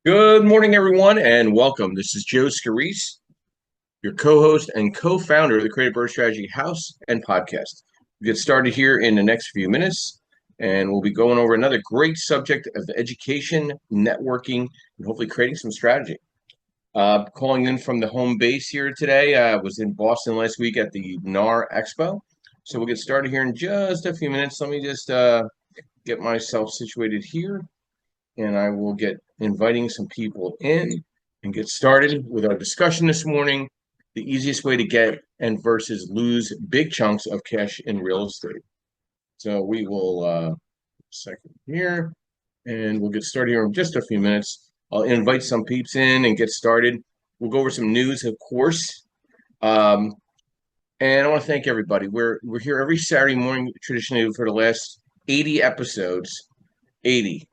Good morning, everyone, and welcome. This is Joe Scarice, your co-host and co-founder of the Creative Birth Strategy House and Podcast. We'll get started here in the next few minutes, and we'll be going over another great subject of education, networking, and hopefully creating some strategy. Calling in from the home base here today. I was in Boston last week at the NAR Expo, so we'll get started here in just a few minutes. Let me just get myself situated here and I will get inviting some people in and get started with our discussion this morning. The easiest way to get and versus lose big chunks of cash in real estate. So we will second here, and we'll get started here in just a few minutes. I'll invite some peeps in and get started. We'll go over some news, of course. And I want to thank everybody. We're here every Saturday morning, traditionally for the last 80 episodes. 80.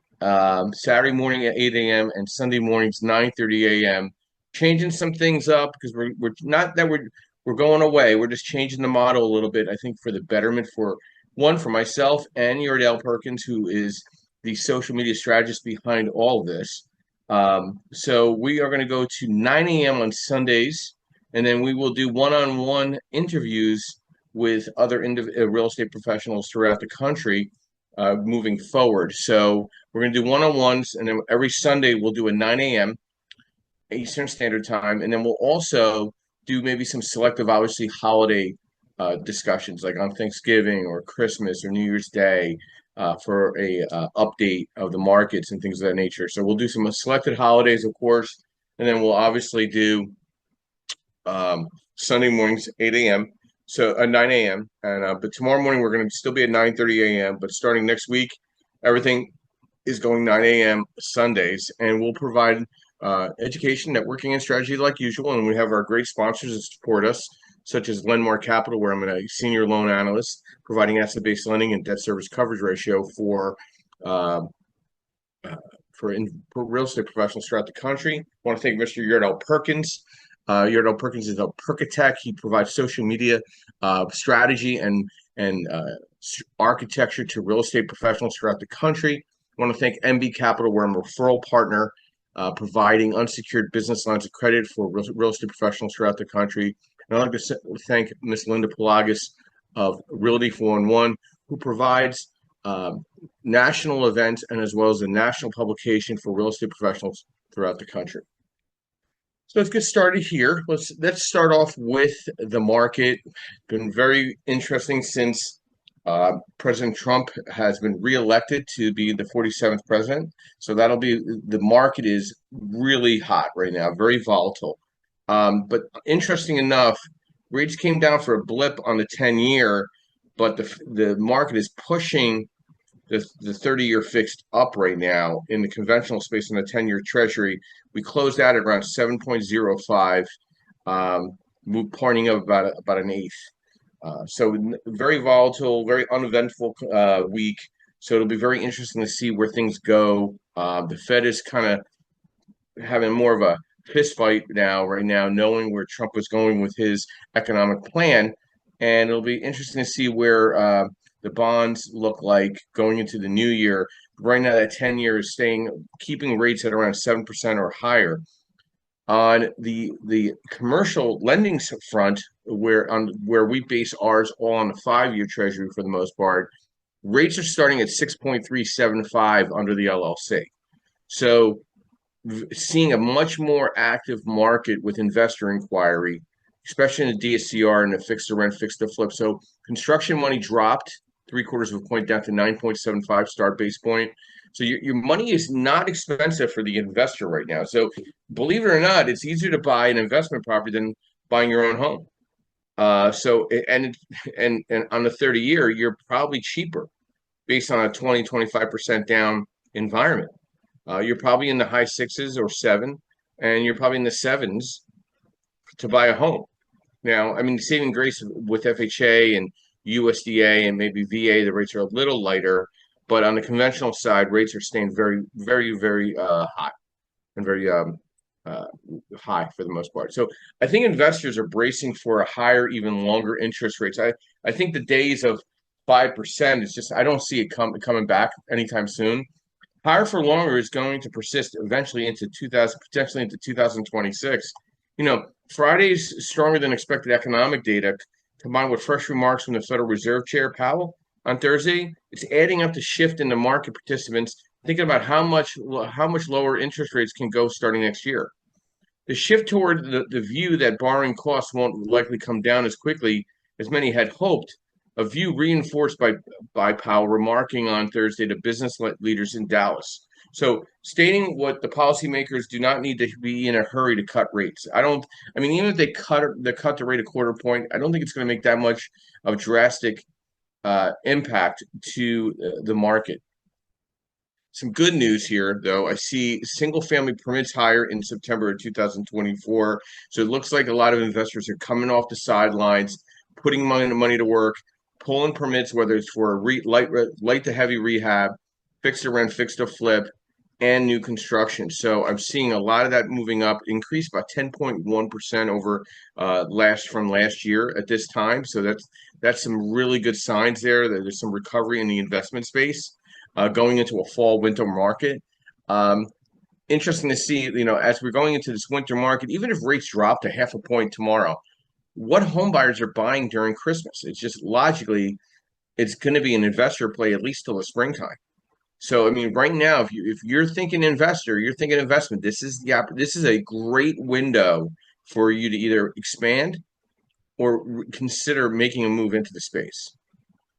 Saturday morning at 8 a.m. and Sunday mornings 9:30 a.m. Changing some things up because we're not that we're going away. We're just changing the model a little bit. I think for the betterment for myself and Yordell Perkins, who is the social media strategist behind all of this. So we are going to go to 9 a.m. on Sundays, and then we will do one-on-one interviews with other real estate professionals throughout the country moving forward. So we're going to do one-on-ones, and then every Sunday we'll do a 9 a.m. Eastern Standard Time, and then we'll also do maybe some selective, obviously, holiday discussions, like on Thanksgiving or Christmas or New Year's Day, for a update of the markets and things of that nature. So we'll do some selected holidays, of course, and then we'll obviously do Sunday mornings 8 a.m. So 9 a.m. And but tomorrow morning we're going to still be at 9:30 a.m. But starting next week, everything is going 9 a.m. Sundays, and we'll provide education, networking, and strategy like usual. And we have our great sponsors that support us, such as Lendmark Capital, where I'm a senior loan analyst, providing asset-based lending and debt service coverage ratio uh, for real estate professionals throughout the country. I want to thank Mr. Yordell Perkins. Yordell Perkins is a Perkatech. He provides social media strategy and architecture to real estate professionals throughout the country. I want to thank MB Capital, where I'm a referral partner, providing unsecured business lines of credit for real estate professionals throughout the country. And I'd like to thank Ms. Linda Pelagas of Realty 411, who provides national events and as well as a national publication for real estate professionals throughout the country. So let's get started here. Let's start off with the market. Been very interesting since President Trump has been reelected to be the 47th president. So that'll be the market is really hot right now, very volatile. But interesting enough, rates came down for a blip on the 10-year, but the market is pushing the 30-year fixed up right now in the conventional space in the 10-year treasury. We closed out at around 7.05, pointing up about an eighth. So very volatile, very uneventful week. So it'll be very interesting to see where things go. The Fed is kind of having more of a fist fight right now, knowing where Trump was going with his economic plan. And it'll be interesting to see where the bonds look like going into the new year. Right now, that 10-year is keeping rates at around 7% or higher. On the commercial lending front, where we base ours all on the 5-year treasury for the most part, rates are starting at 6.375 under the LLC. So seeing a much more active market with investor inquiry, especially in the DSCR and the fixed to rent, fixed to flip. So construction money dropped 3/4 of a point down to 9.75 start base point. So your money is not expensive for the investor right now. So believe it or not, it's easier to buy an investment property than buying your own home. And on the 30-year, you're probably cheaper based on a 20-25% down environment. You're probably in the high sixes or seven, and you're probably in the sevens to buy a home. Now, I mean, saving grace with FHA and USDA and maybe VA, the rates are a little lighter, but on the conventional side, rates are staying very, very, very high and very high for the most part. So I think investors are bracing for a higher, even longer interest rates. I think the days of 5% is just I don't see it coming back anytime soon. Higher for longer is going to persist eventually into 2000, potentially into 2026. Friday's stronger than expected economic data combined with fresh remarks from the Federal Reserve Chair Powell on Thursday, it's adding up to shift in the market participants thinking about how much lower interest rates can go starting next year. The shift toward the view that borrowing costs won't likely come down as quickly as many had hoped, a view reinforced by Powell remarking on Thursday to business leaders in Dallas. So, stating what the policymakers do not need to be in a hurry to cut rates. Even if they cut the rate a quarter point, I don't think it's going to make that much of drastic impact to the market. Some good news here, though. I see single family permits higher in September of 2024. So it looks like a lot of investors are coming off the sidelines, putting money to work, pulling permits, whether it's for a light to heavy rehab, fixed to rent, fixed to flip, and new construction. So I'm seeing a lot of that moving up, increased by 10.1% over last year at this time. So that's some really good signs there. There's some recovery in the investment space going into a fall winter market. Um, Interesting to see, as we're going into this winter market, even if rates drop to half a point tomorrow, what home buyers are buying during Christmas? It's just logically, it's going to be an investor play at least till the springtime. So, right now, if you're thinking investor, you're thinking investment. This is a great window for you to either expand or consider making a move into the space.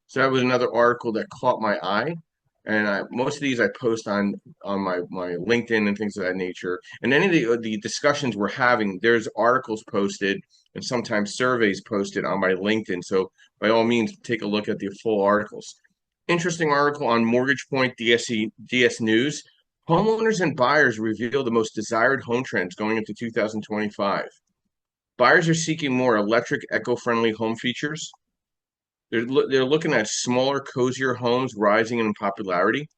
So that was another article that caught my eye. And most of these I post on my LinkedIn and things of that nature. And any of the discussions we're having, there's articles posted and sometimes surveys posted on my LinkedIn. So by all means, take a look at the full articles. Interesting article on Mortgage Point DS News. Homeowners and buyers reveal the most desired home trends going into 2025. Buyers are seeking more electric, eco-friendly home features. They're looking at smaller, cozier homes rising in popularity.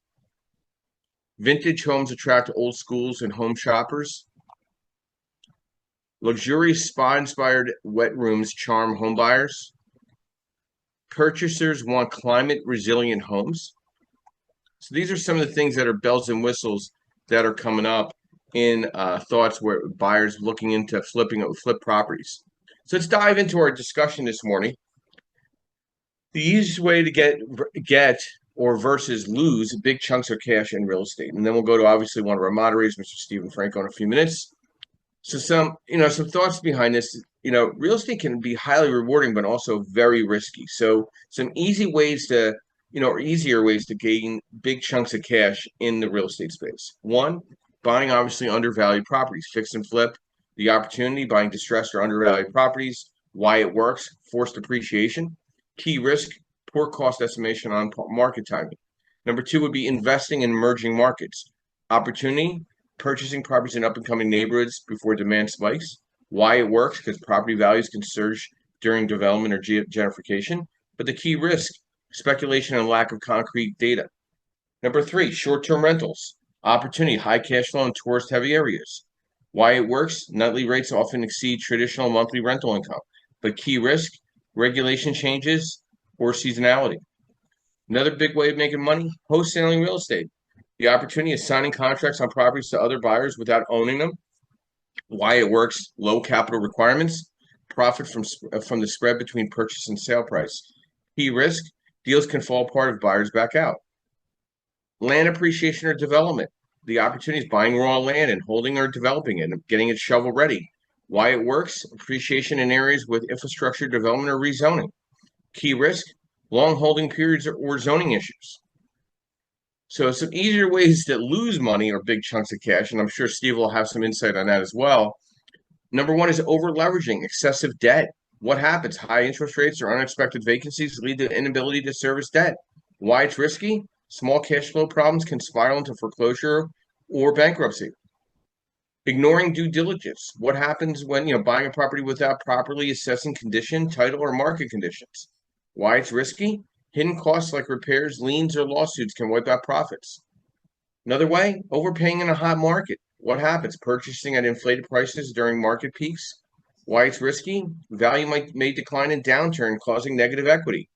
Vintage homes attract old schools and home shoppers. Luxurious spa-inspired wet rooms charm homebuyers. Purchasers want climate-resilient homes. So these are some of the things that are bells and whistles that are coming up in thoughts where buyers looking into flip properties. So let's dive into our discussion this morning. The easiest way to get or versus lose big chunks of cash in real estate. And then we'll go to obviously one of our moderators, Mr. Stephen Franco, in a few minutes. So some thoughts behind this. Real estate can be highly rewarding, but also very risky. So some easier ways to gain big chunks of cash in the real estate space. One, buying obviously undervalued properties, fix and flip. The opportunity, buying distressed or undervalued properties, why it works, forced appreciation. Key risk, poor cost estimation on market timing. Number two would be investing in emerging markets. Opportunity, purchasing properties in up-and-coming neighborhoods before demand spikes. Why it works, because property values can surge during development or gentrification. But the key risk, speculation and lack of concrete data. Number three, short-term rentals. Opportunity, high cash flow in tourist-heavy areas. Why it works, nightly rates often exceed traditional monthly rental income. But key risk, regulation changes or seasonality. Another big way of making money, wholesaling real estate. The opportunity is signing contracts on properties to other buyers without owning them. Why it works, low capital requirements, profit from the spread between purchase and sale price. Key risk, deals can fall apart if buyers back out. Land appreciation or development. The opportunity is buying raw land and holding or developing it and getting it shovel ready. Why it works, appreciation in areas with infrastructure development or rezoning. Key risk, long holding periods or zoning issues. So some easier ways to lose money or big chunks of cash, and I'm sure Steve will have some insight on that as well. Number one is over leveraging, excessive debt. What happens? High interest rates or unexpected vacancies lead to inability to service debt. Why it's risky? Small cash flow problems can spiral into foreclosure or bankruptcy. Ignoring due diligence. What happens when buying a property without properly assessing condition, title, or market conditions? Why it's risky? Hidden costs like repairs, liens, or lawsuits can wipe out profits. Another way, overpaying in a hot market. What happens? Purchasing at inflated prices during market peaks. Why it's risky? Value may decline in downturn, causing negative equity.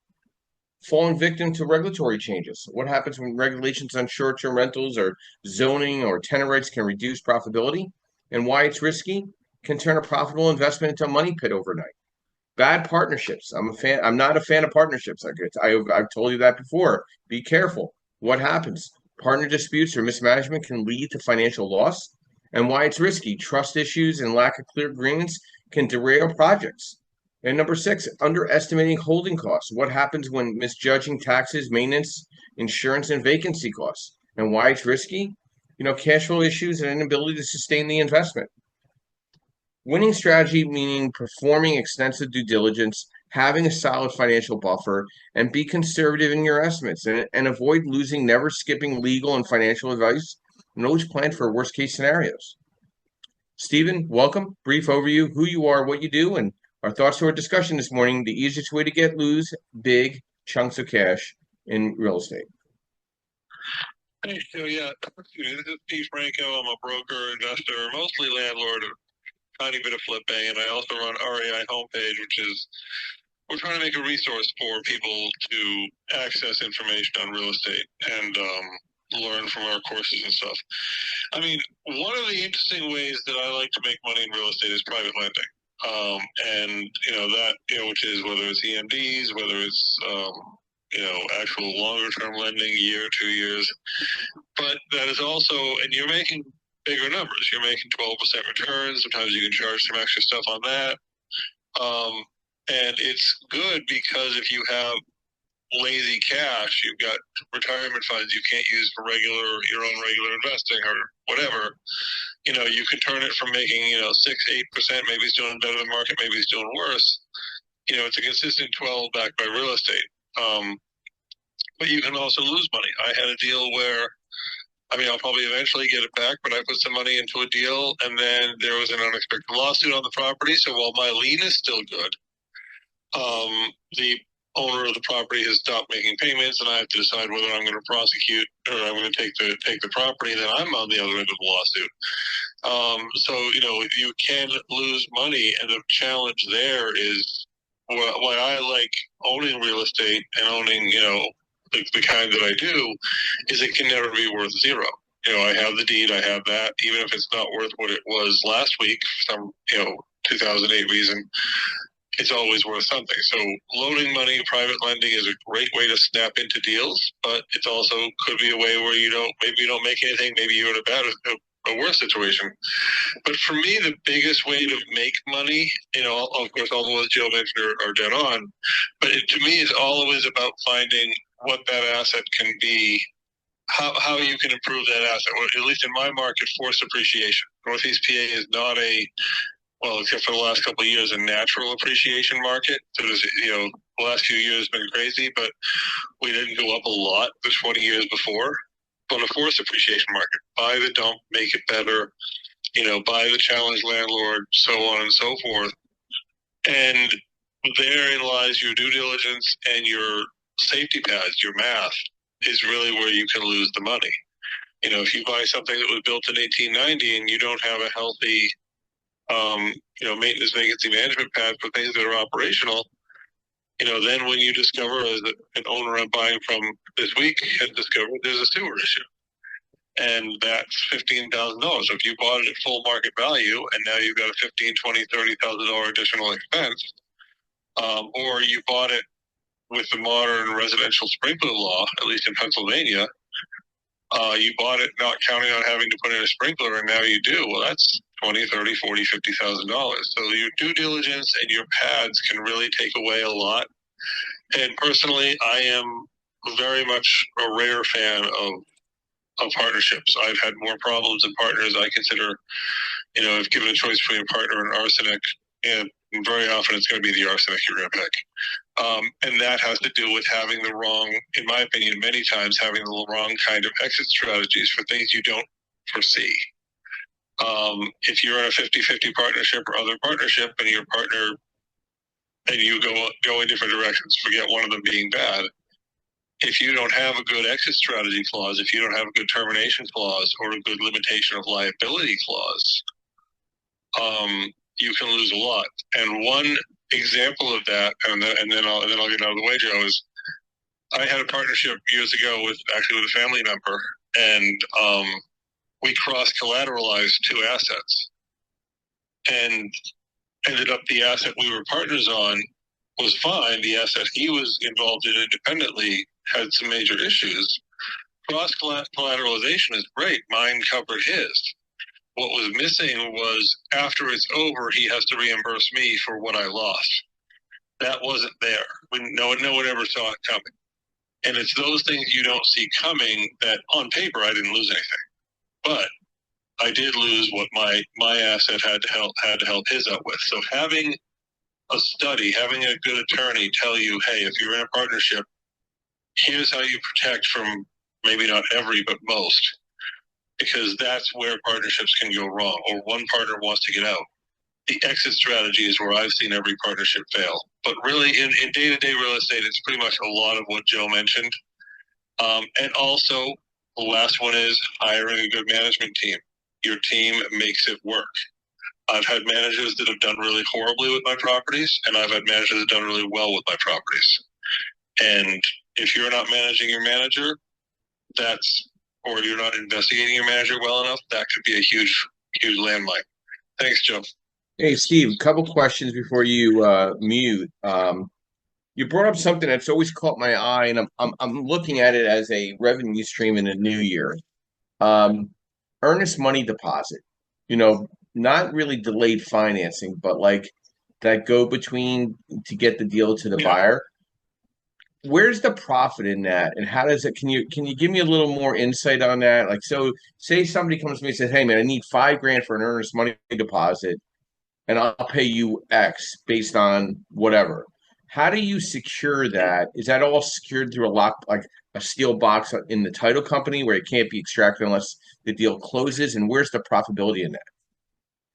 falling victim to regulatory changes. What happens when regulations on short-term rentals or zoning or tenant rights can reduce profitability, and why it's risky, can turn a profitable investment into a money pit overnight. Bad partnerships. I'm a fan. I'm not a fan of partnerships. I've told you that before. Be careful. What happens? Partner disputes or mismanagement can lead to financial loss, and why it's risky. Trust issues and lack of clear agreements can derail projects. And number six, underestimating holding costs. What happens when misjudging taxes, maintenance, insurance, and vacancy costs, and why it's risky? Cash flow issues and inability to sustain the investment. Winning strategy meaning performing extensive due diligence, having a solid financial buffer, and be conservative in your estimates and avoid losing, never skipping legal and financial advice, and always plan for worst case scenarios. Stephen, welcome. Brief overview, who you are, what you do, and our thoughts to our discussion this morning, the easiest way to lose big chunks of cash in real estate. Hey, so yeah, this is Steve Franco. I'm a broker, investor, mostly landlord, a tiny bit of flipping, and I also run REI Homepage, which is we're trying to make a resource for people to access information on real estate and learn from our courses and stuff. I mean, one of the interesting ways that I like to make money in real estate is private lending. And which is whether it's EMDs, whether it's actual longer term lending, year, 2 years. But that is also, and you're making bigger numbers. You're making 12% returns. Sometimes you can charge some extra stuff on that. And it's good because if you have lazy cash, you've got retirement funds you can't use for your own regular investing or whatever. You can turn it from making 6-8%, maybe it's doing better than market, maybe it's doing worse. It's a consistent 12 backed by real estate. But you can also lose money. I had a deal where, I'll probably eventually get it back, but I put some money into a deal and then there was an unexpected lawsuit on the property. So while my lien is still good, the owner of the property has stopped making payments and I have to decide whether I'm going to prosecute or I'm going to take the property, and then I'm on the other end of the lawsuit. So you can lose money, and the challenge there is why I like owning real estate and owning, the kind that I do, is it can never be worth zero. I have the deed, I have that, even if it's not worth what it was last week, for some, 2008 reason, it's always worth something. So loaning money, private lending is a great way to snap into deals, but it also could be a way where maybe you don't make anything, maybe you're in a worse situation. But for me, the biggest way to make money, of course, all the ones Joe mentioned are dead on, but to me, it's always about finding what that asset can be, how you can improve that asset. Or at least in my market, forced appreciation. Northeast PA is not except for the last couple of years, a natural appreciation market. So the last few years have been crazy, but we didn't go up a lot the 20 years before. But a forced appreciation market, buy the dump, make it better, buy the challenge landlord, so on and so forth. And therein lies your due diligence and your safety pads, your math is really where you can lose the money. If you buy something that was built in 1890 and you don't have a healthy maintenance vacancy management pad for things that are operational, then when you discover, as an owner I'm buying from this week had discovered, there's a sewer issue. And that's $15,000. So if you bought it at full market value and now you've got a $15,000, $20,000, $30,000 additional expense, or you bought it with the modern residential sprinkler law, at least in Pennsylvania, you bought it not counting on having to put in a sprinkler, and now you do. Well, that's $20,000, $30,000, $40,000, $50,000. So your due diligence and your pads can really take away a lot. And personally, I am very much a rare fan of partnerships. I've had more problems than partners. I consider, if given a choice between a partner and arsenic, and very often it's going to be the arsenic you're going to pick. And that has to do with having the wrong, in my opinion, many times having the wrong kind of exit strategies for things you don't foresee. If you're in a 50-50 partnership or other partnership and your partner and you go in different directions, forget one of them being bad. If you don't have a good exit strategy clause, if you don't have a good termination clause or a good limitation of liability clause, you can lose a lot. And one example of that, and then I'll get out of the way, Joe, is I had a partnership years ago with actually with a family member, and we cross collateralized two assets, and ended up the asset we were partners on was fine. The asset he was involved in independently had some major issues. Cross collateralization is great. Mine covered his. What was missing was after it's over, he has to reimburse me for what I lost. That wasn't there. No one ever saw it coming. And it's those things you don't see coming that on paper I didn't lose anything. But I did lose what my asset had to help his out with. So having a study, having a good attorney tell you, hey, if you're in a partnership, here's how you protect from maybe not every, but most, because that's where partnerships can go wrong, or one partner wants to get out. The exit strategy is where I've seen every partnership fail. But really, in day-to-day real estate, it's pretty much a lot of what Joe mentioned. And also, the last one is hiring a good management team. Your team makes it work. I've had managers that have done really horribly with my properties, and I've had managers that have done really well with my properties. And if you're not managing your manager, or you're not investigating your manager well enough, that could be a huge landmine. Thanks, Joe. Hey, Steve, a couple questions before you mute. You brought up something that's always caught my eye, and I'm looking at it as a revenue stream in the new year. Um, Earnest money deposit. You know, not really delayed financing, but like that go between to get the deal to the Yeah. buyer. Where's the profit in that, and how does it? Can you give me a little more insight on that? Like, so say somebody comes to me and says, "Hey, man, I need 5 grand for an earnest money deposit, and I'll pay you X based on whatever." How do you secure that? Is that all secured through a lock, like a steel box in the title company where it can't be extracted unless the deal closes? And where's the profitability in that?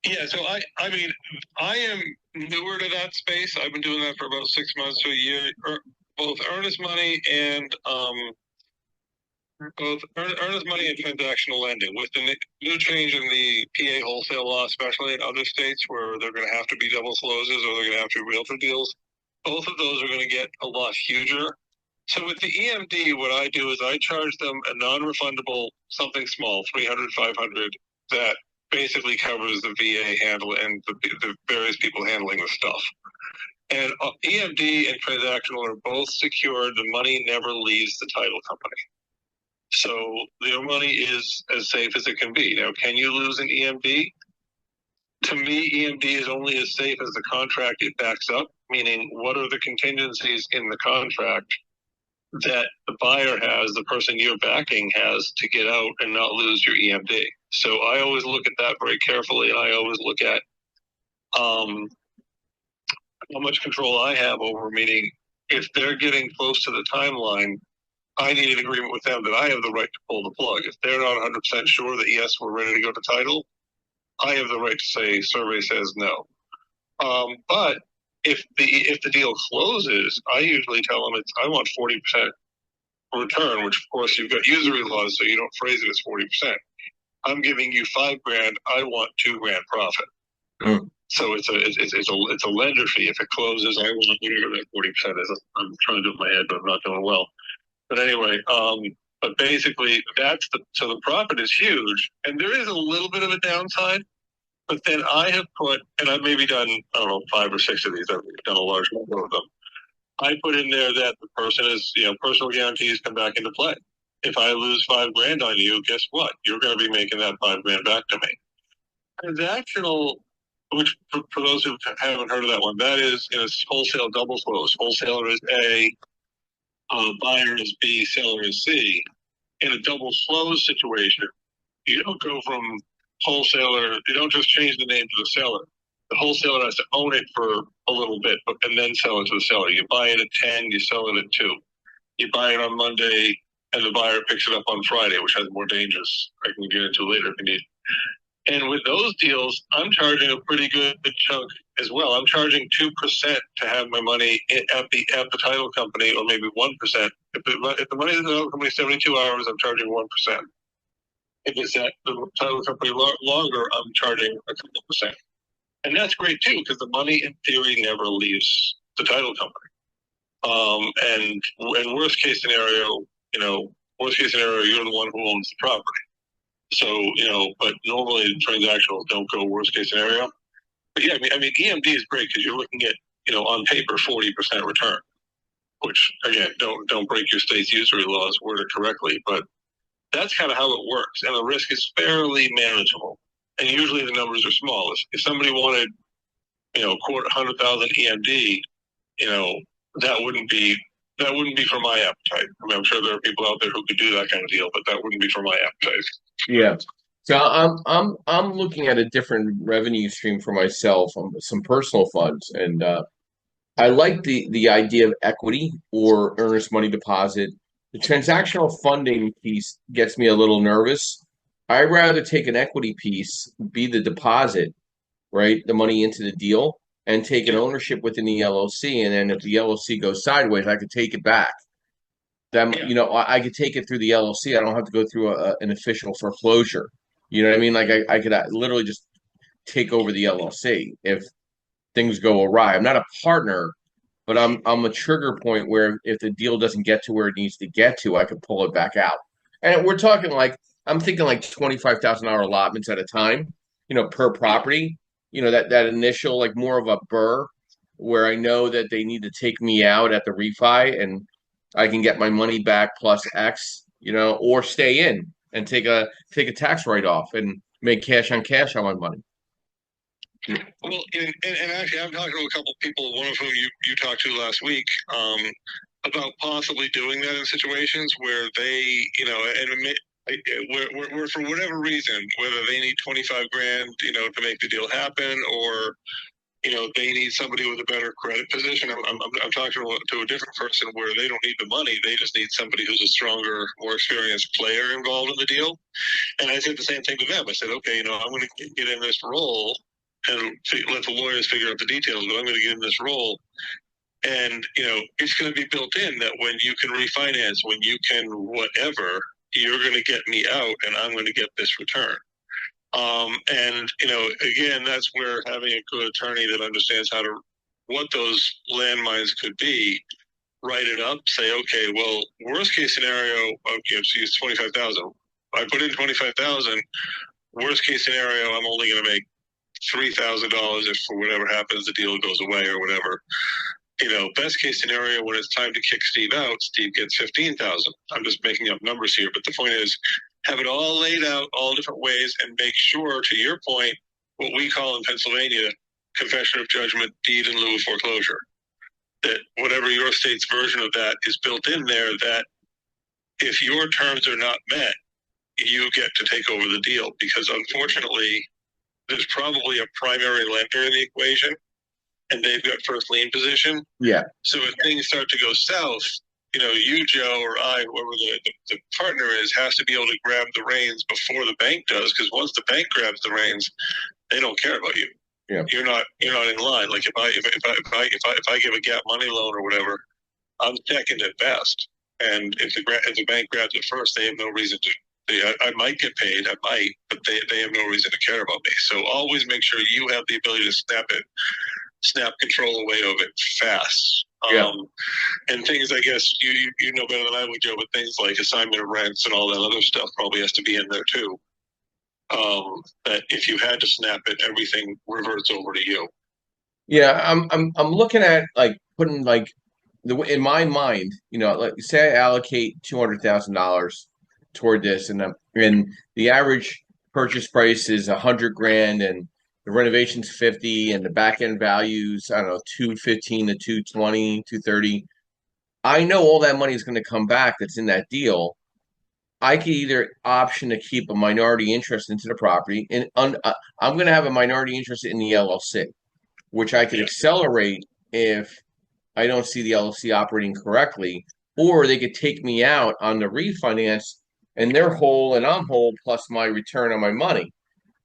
Yeah, so I mean, I am newer to that space. I've been doing that for about 6 months to a year, both earnest money and both earnest money and transactional lending. With the new change in the PA wholesale law, especially in other states where they're going to have to be double closes or they're going to have to be realtor deals, both of those are going to get a lot huger. So with the EMD, what I do is I charge them a non-refundable something small, 300, 500, that basically covers the VA handle and the various people handling the stuff. And EMD and transactional are both secured. The money never leaves the title company. So your money is as safe as it can be. Now, can you lose an EMD? To me, EMD is only as safe as the contract it backs up, meaning what are the contingencies in the contract that the buyer has, the person you're backing has to get out and not lose your EMD. So I always look at that very carefully. I always look at how much control I have over, meaning if they're getting close to the timeline, I need an agreement with them that I have the right to pull the plug. If they're not 100% sure that, yes, we're ready to go to title, I have the right to say, survey says no. But if the deal closes, I usually tell them I want 40% return, which of course you've got usury laws, so you don't phrase it as 40%. I'm giving you 5 grand. I want 2 grand profit. Mm. So it's a lender fee. If it closes, I want whatever that 40% is. I'm trying to do it in my head, but I'm not doing well. But anyway, but basically so the profit is huge, and there is a little bit of a downside. But then I have put, and I've maybe done, I don't know, 5 or 6 of these. I've done a large number of them. I put in there that the person is, personal guarantees come back into play. If I lose 5 grand on you, guess what? You're going to be making that 5 grand back to me. Transactional, which for those who haven't heard of that one, that is wholesale double close. Wholesaler is A, buyer is B, seller is C. In a double close situation, you don't go from wholesaler, you don't just change the name to the seller. The wholesaler has to own it for a little bit, and then sell it to the seller. You buy it at 10, you sell it at 2. You buy it on Monday, and the buyer picks it up on Friday, which has more dangers I can get into later if you need. And with those deals, I'm charging a pretty good chunk as well. I'm charging 2% to have my money at the title company, or maybe 1%. If the money is in the title company 72 hours, I'm charging 1%. If it's at the title company longer, I'm charging a couple of percent. And that's great too, because the money in theory never leaves the title company. And worst case scenario, worst case scenario, you're the one who owns the property. So, but normally transactional don't go worst case scenario. But yeah, I mean, EMD is great because you're looking at, on paper, 40% return, which again, don't break your state's usury laws, word it correctly, but that's kind of how it works, and the risk is fairly manageable. And usually the numbers are small. If somebody wanted, quarter 100,000 EMD, you know, that wouldn't be that wouldn't be for my appetite. I mean, I'm sure there are people out there who could do that kind of deal, but that wouldn't be for my appetite. Yeah. So I'm looking at a different revenue stream for myself on some personal funds, and I like the idea of equity or earnest money deposit. The transactional funding piece gets me a little nervous. I'd rather take an equity piece, be the deposit, right, the money into the deal, and take an ownership within the LLC. And then if the LLC goes sideways, I could take it back. Then, Yeah. I could take it through the LLC. I don't have to go through an official foreclosure. You know what I mean? Like I could literally just take over the LLC if things go awry. I'm not a partner, but I'm a trigger point where if the deal doesn't get to where it needs to get to, I can pull it back out. And we're talking like I'm thinking like $25,000 allotments at a time, per property. That initial like more of a burr where I know that they need to take me out at the refi and I can get my money back plus X, or stay in and take a tax write off and make cash on cash on my money. Well, and actually, I've talked to a couple of people, one of whom you talked to last week, about possibly doing that in situations where they, where for whatever reason, whether they need 25 grand, to make the deal happen, or they need somebody with a better credit position. I'm talking to a different person where they don't need the money; they just need somebody who's a stronger, more experienced player involved in the deal. And I said the same thing to them. I said, okay, I'm going to get in this role and let the lawyers figure out the details, but I'm going to get in this role. And, it's going to be built in that when you can refinance, when you can whatever, you're going to get me out and I'm going to get this return. And, again, that's where having a good attorney that understands what those landmines could be, write it up, say, okay, well, worst case scenario, okay, so use 25,000. I put in 25,000. Worst case scenario, I'm only going to make $3,000 if for whatever happens, the deal goes away or whatever. Best case scenario, when it's time to kick Steve out, Steve gets 15,000. I'm just making up numbers here, but the point is, have it all laid out all different ways and make sure, to your point, what we call in Pennsylvania, confession of judgment, deed in lieu of foreclosure. That whatever your state's version of that is built in there, that if your terms are not met, you get to take over the deal, because unfortunately, there's probably a primary lender in the equation and they've got first lien position. Yeah. So if things start to go south, you, Joe, or I, whoever the partner is, has to be able to grab the reins before the bank does, because once the bank grabs the reins, they don't care about you. Yeah. You're not in line. Like if I give a gap money loan or whatever, I'm second at best. And if the bank grabs it first, they have no reason to. I might get paid, but they have no reason to care about me. So always make sure you have the ability to snap control away of it fast. Yeah. And things, I guess you know better than I would, Joe, but things like assignment of rents and all that other stuff probably has to be in there too. That if you had to snap it, everything reverts over to you. Yeah, I'm looking at like putting like in my mind, like say I allocate $200,000 toward this, and the average purchase price is 100 grand, and the renovation's 50, and the back end values, I don't know, 215 to 220, 230. I know all that money is going to come back that's in that deal. I could either option to keep a minority interest into the property, and I'm going to have a minority interest in the LLC, which I could accelerate if I don't see the LLC operating correctly, or they could take me out on the refinance and they're whole and I'm whole plus my return on my money.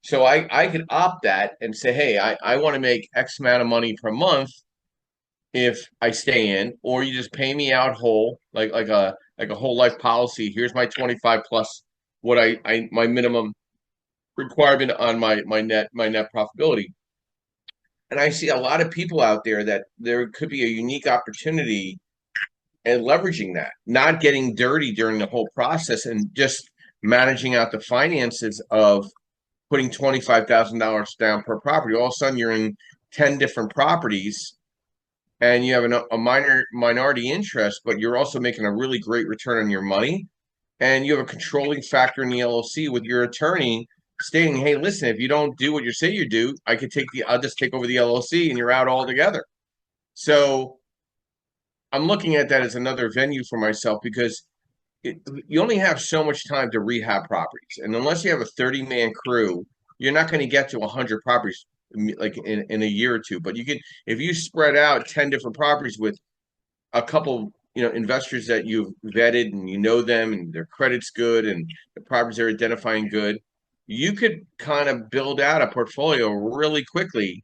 So I could opt that and say, hey, I want to make X amount of money per month if I stay in, or you just pay me out whole, like a whole life policy. Here's my 25 plus what I my minimum requirement on my net profitability. And I see a lot of people out there that there could be a unique opportunity and leveraging that, not getting dirty during the whole process, and just managing out the finances of putting $25,000 down per property. All of a sudden, you're in 10 different properties, and you have a minority interest, but you're also making a really great return on your money. And you have a controlling factor in the LLC with your attorney stating, "Hey, listen, if you don't do what you say you do, I'll just take over the LLC, and you're out altogether." So I'm looking at that as another venue for myself, because you only have so much time to rehab properties, and unless you have a 30-man crew, you're not going to get to 100 properties like in a year or two. But you can, if you spread out 10 different properties with a couple, investors that you've vetted and you know them and their credit's good and the properties they're identifying good, you could kind of build out a portfolio really quickly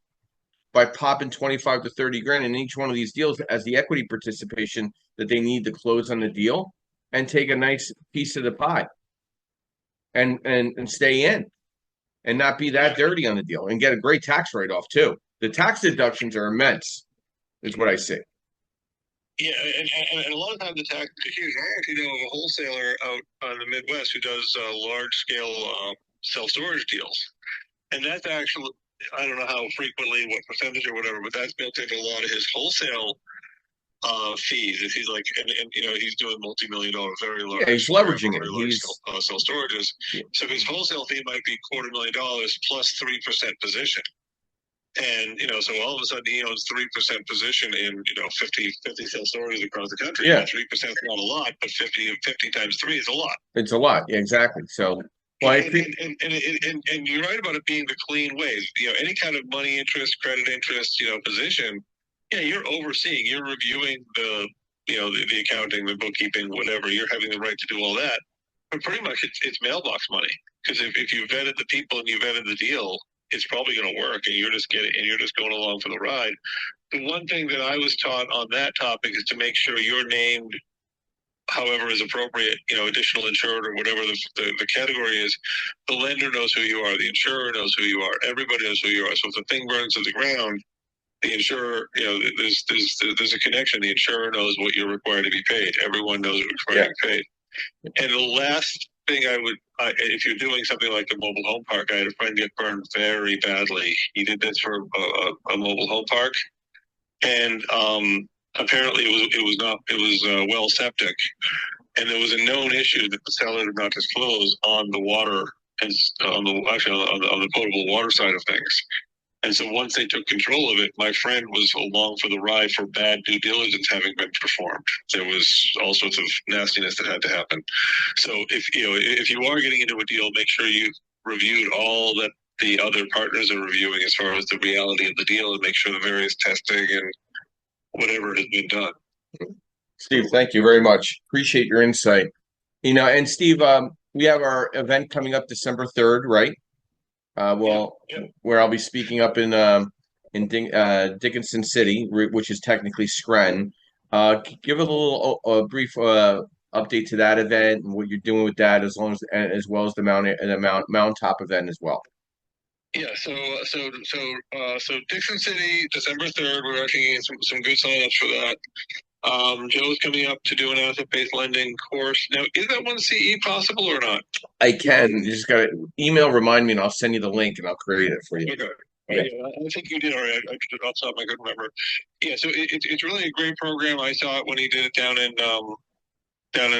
by popping 25 to 30 grand in each one of these deals as the equity participation that they need to close on the deal, and take a nice piece of the pie, and stay in, and not be that dirty on the deal, and get a great tax write-off too. The tax deductions are immense, is what I see. Yeah, and a lot of times the tax is huge. I actually know of a wholesaler out on the Midwest who does large scale self storage deals, and that's actually, I don't know how frequently, what percentage or whatever, but that's built into a lot of his wholesale fees. If he's like, and he's doing multi-million-dollar, very large, Yeah, he's leveraging it. very large self storages. Yeah. So his wholesale fee might be $250,000 plus 3% position. And so all of a sudden he owns 3% position in 50 self storages across the country. Yeah, 3% is not a lot, but 50 times 3 is a lot. It's a lot. Yeah, exactly. So, well, and you're right about it being the clean ways. Any kind of money interest, credit interest, position. Yeah, you're overseeing, you're reviewing the accounting, the bookkeeping, whatever. You're having the right to do all that. But pretty much it's mailbox money, because if you vetted the people and you vetted the deal, it's probably going to work, and you're just going along for the ride. The one thing that I was taught on that topic is to make sure you're named however is appropriate, additional insured or whatever the category is. The lender knows who you are, the insurer knows who you are, everybody knows who you are. So if the thing burns to the ground, the insurer, there's a connection. The insurer knows what you're required to be paid. Everyone knows what you're required to be paid. And the last thing if you're doing something like the mobile home park, I had a friend get burned very badly. He did this for a mobile home park, and apparently it was well septic, and there was a known issue that the seller did not disclose on the water and on the potable water side of things. And so once they took control of it, my friend was along for the ride for bad due diligence having been performed. There was all sorts of nastiness that had to happen. So if you are getting into a deal, make sure you reviewed all that the other partners are reviewing as far as the reality of the deal, and make sure the various testing and whatever has been done. Steve, thank you very much. Appreciate your insight. And Steve, we have our event coming up December 3rd, right? Where I'll be speaking up in Dickinson City, which is technically Scranton. Give a brief update to that event and what you're doing with that, as well as the mountaintop event as well. Yeah, so Dixon City, December 3rd, we're actually getting some good signups for that. Joe's coming up to do an asset-based lending course. Now, is that one CE possible or not? I can. You just got to remind me, and I'll send you the link, and I'll create it for you. Okay. Yeah, I think you did already. I off the top, I couldn't remember. Yeah, so it's really a great program. I saw it when he did it down in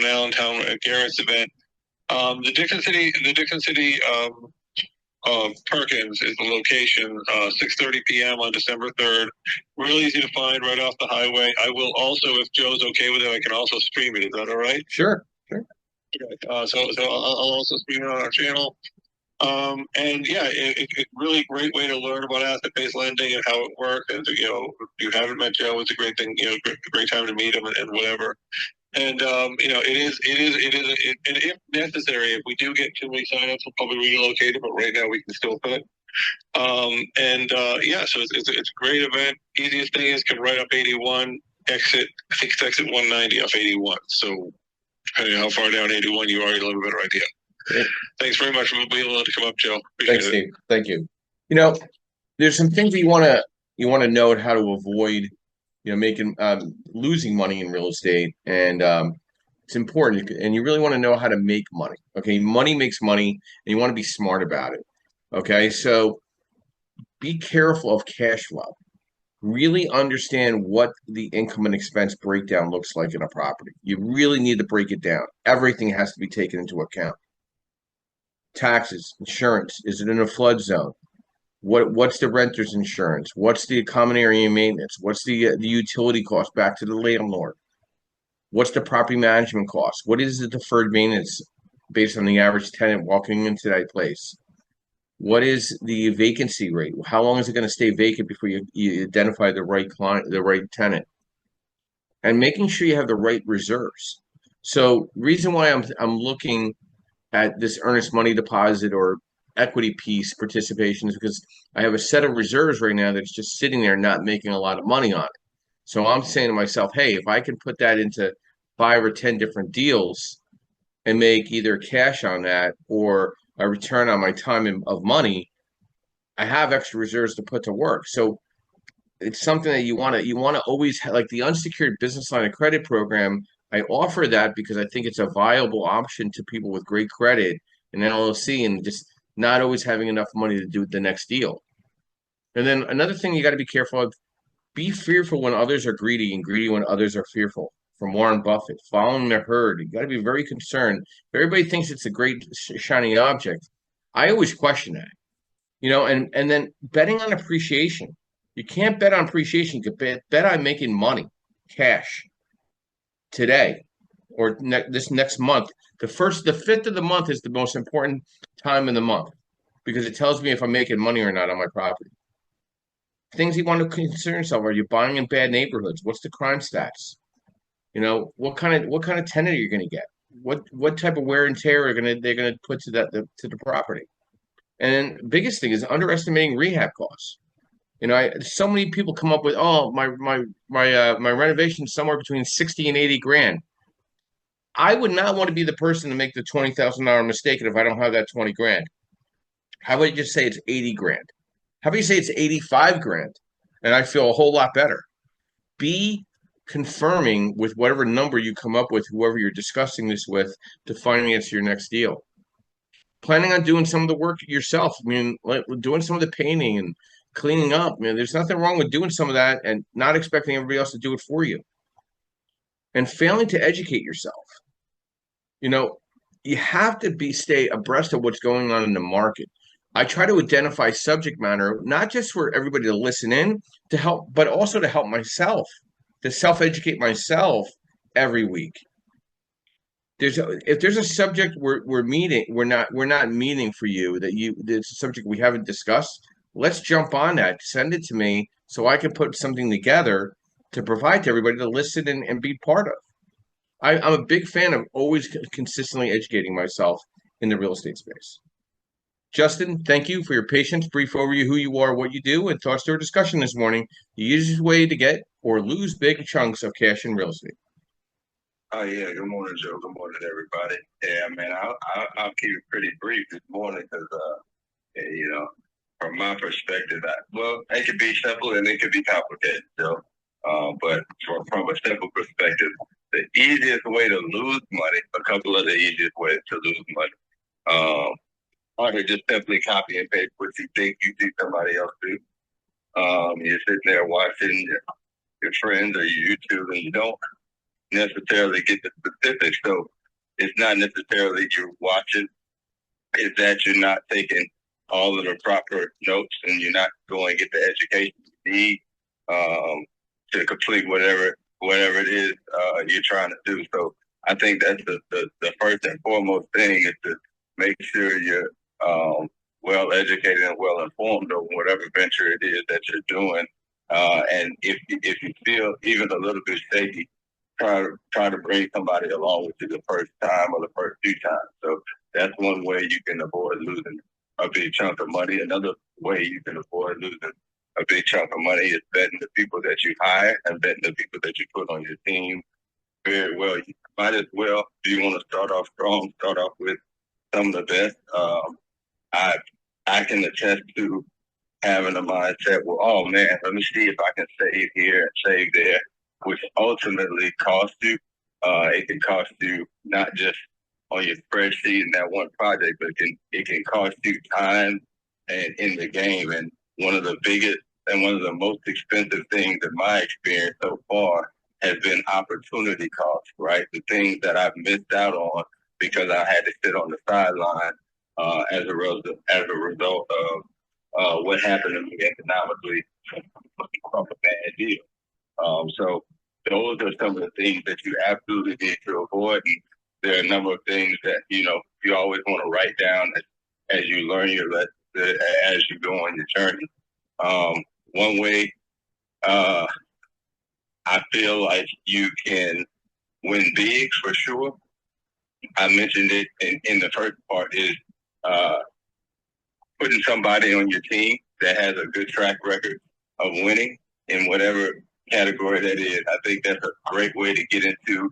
Allentown at Garrett's event. The Dixon City Perkins is the location. 6:30 p.m. on December 3rd. Really easy to find, right off the highway. I will also, if Joe's okay with it, I can also stream it. Is that all right? Sure. So I'll also stream it on our channel. And yeah, it's really a great way to learn about asset-based lending and how it works. And if you haven't met Joe, it's a great thing. Great time to meet him and whatever. And it is, and if necessary, if we do get too many signups, we'll probably relocate it. But right now, we can still put. So it's a great event. Easiest thing is come right up 81, exit. I think it's exit 190 off 81. So depending on how far down 81 you are, you'll have a better idea. Great. Thanks very much for being willing to come up, Joe. Appreciate Thanks, Steve. Thank you. There's some things that you want to note how to avoid making losing money in real estate, and it's important, and you really want to know how to make money. Okay, money makes money, and you want to be smart about it. Okay, so be careful of cash flow. Really understand what the income and expense breakdown looks like in a property. You really need to break it down. Everything has to be taken into account. Taxes, insurance. Is it in a flood zone? What's the renter's insurance? What's the common area maintenance? What's the utility cost back to the landlord? What's the property management cost? What is the deferred maintenance based on the average tenant walking into that place? What is the vacancy rate? How long is it going to stay vacant before you identify the right client, the right tenant? And making sure you have the right reserves. So, reason why I'm looking at this earnest money deposit or equity piece participation is because I have a set of reserves right now that's just sitting there not making a lot of money on it. So I'm saying to myself, hey, if I can put that into 5 or 10 different deals and make either cash on that or a return on my time of money, I have extra reserves to put to work. So it's something that you want to always have, like the unsecured business line of credit program. I offer that because I think it's a viable option to people with great credit and LLC, and just not always having enough money to do the next deal. And then another thing you got to be careful of: be fearful when others are greedy, and greedy when others are fearful. From Warren Buffett, following the herd. You got to be very concerned. If everybody thinks it's a great shiny object, I always question that. And then betting on appreciation. You can't bet on appreciation. You can bet on making money, cash today or this next month. The fifth of the month is the most important time in the month because it tells me if I'm making money or not on my property. Things you want to concern yourself: are you buying in bad neighborhoods? What's the crime stats? What kind of tenant are you going to get? What type of wear and tear they're gonna put to the property? And biggest thing is underestimating rehab costs. So many people come up with, oh, my renovation is somewhere between 60 and 80 grand. I would not want to be the person to make the $20,000 mistake if I don't have that 20 grand. How about you just say it's 80 grand? How about you say it's 85 grand? And I feel a whole lot better. Be confirming with whatever number you come up with, whoever you're discussing this with, to finance your next deal. Planning on doing some of the work yourself. I mean, like doing some of the painting and cleaning up. Man, there's nothing wrong with doing some of that and not expecting everybody else to do it for you. And failing to educate yourself. You know, you have to stay abreast of what's going on in the market. I try to identify subject matter, not just for everybody to listen in to help, but also to help myself, to self-educate myself every week. If there's a subject we're not meeting for you, there's a subject we haven't discussed, let's jump on that. Send it to me so I can put something together to provide to everybody to listen and be part of. I'm a big fan of always consistently educating myself in the real estate space. Justin, thank you for your patience, brief overview, who you are, what you do, and thoughts to our discussion this morning. The easiest way to get or lose big chunks of cash in real estate. Oh yeah, good morning, Joe. Good morning, everybody. Yeah, man, I'll keep it pretty brief this morning because, yeah, from my perspective, well, it could be simple and it could be complicated, Joe. But from a simple perspective, the easiest way to lose money, a couple of the easiest ways to lose money, are to just simply copy and paste what you think you see somebody else do. You're sitting there watching your friends or your YouTube, and you don't necessarily get the specifics. So it's not necessarily you're watching, it's that you're not taking all of the proper notes and you're not going to get the education you need to complete whatever it is you're trying to do. So I think that's the first and foremost thing is to make sure you're well educated and well informed on whatever venture it is that you're doing. And if you feel even a little bit shaky, try to bring somebody along with you the first time or the first few times. So that's one way you can avoid losing a big chunk of money. Another way you can avoid losing a big chunk of money is betting the people that you hire and betting the people that you put on your team very well. You might as well, if you want to start off strong, start off with some of the best. I can attest to having a mindset, well, oh man, let me see if I can save here and save there, which ultimately costs you. It can cost you not just on your spreadsheet and that one project, but it can cost you time and in the game. And one of the biggest and one of the most expensive things in my experience so far has been opportunity cost, right? The things that I've missed out on because I had to sit on the sideline as a result of what happened to me economically from a bad deal. So those are some of the things that you absolutely need to avoid. And there are a number of things that you always want to write down as you learn your lesson, as you go on your journey. One way uh, I feel like you can win big for sure. I mentioned it in the first part is uh, putting somebody on your team that has a good track record of winning in whatever category that is. I think that's a great way to get into